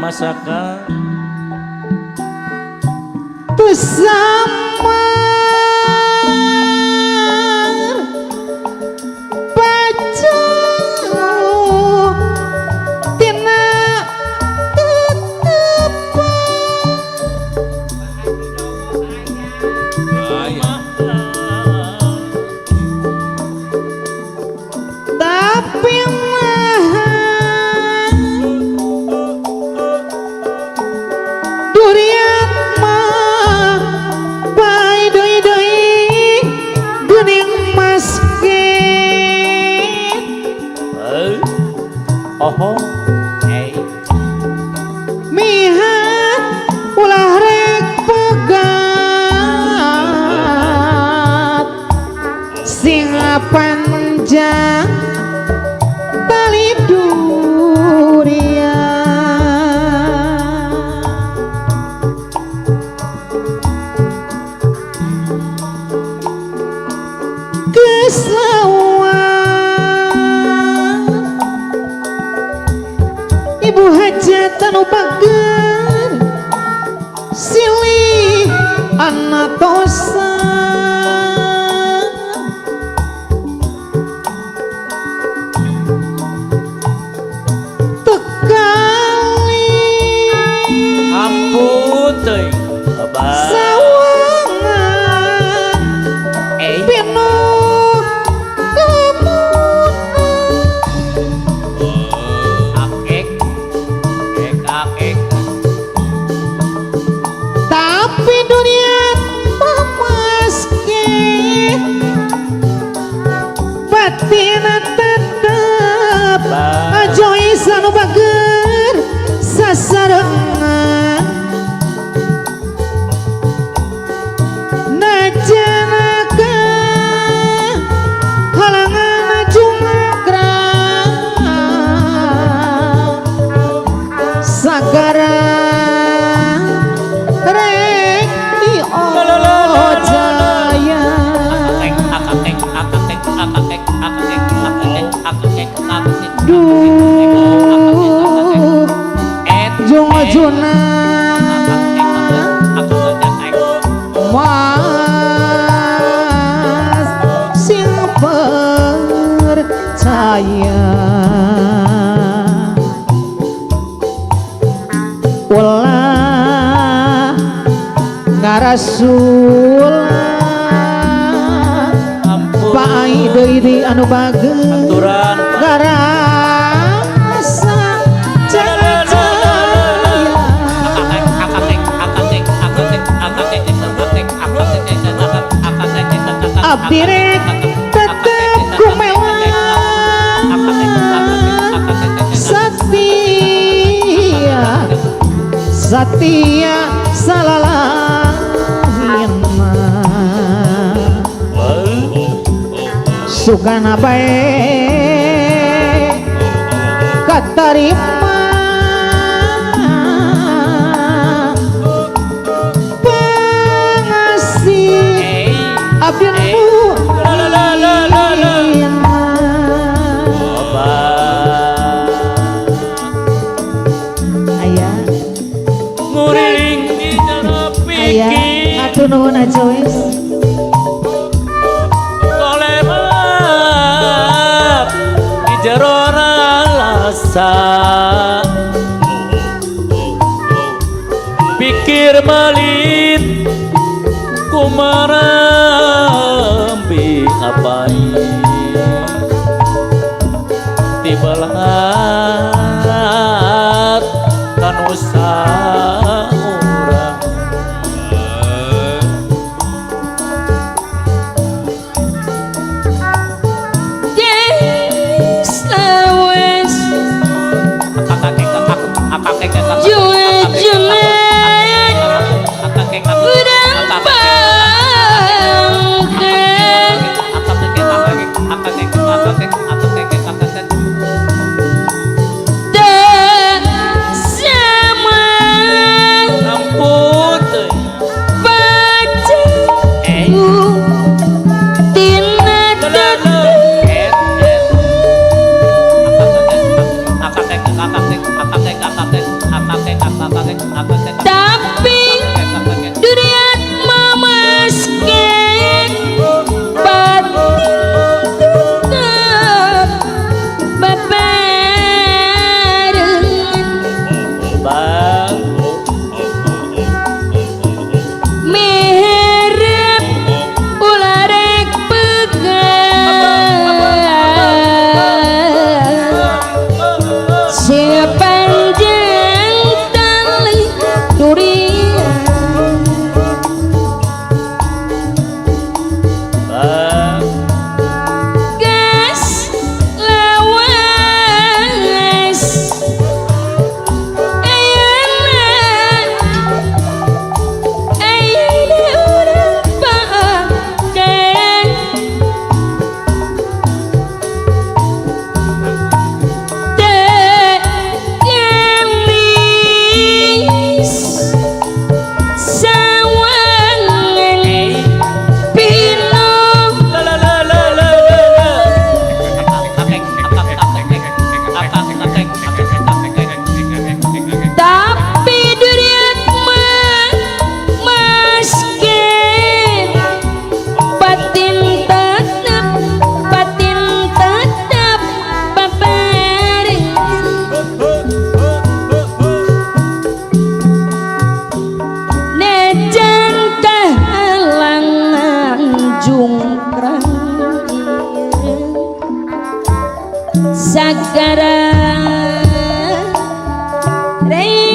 Masakan bersama baca tina tapi oh mihat ulah rek pegat singa panjang tali durian Ibu hajatan upager silih anatosa tekali ampun teuing abah sawangan pinuh lamun tapi dunia memaski batina tetep ajoy sanu bager sasarengan najanaka halangan jungkrak sagara Jung Juna Mas sing percaya ulah ngarasul Pai deui di anu bageus aturan garasa abdi rek tetep kumelang satia satia salalahin sukana bae katarima pangasih abdi nu aya nguring di jana aya pikir atuh nuhun aja wes kolemat di jerona lasa pikir malit ku nejan kahalangan jungkrang sagara rei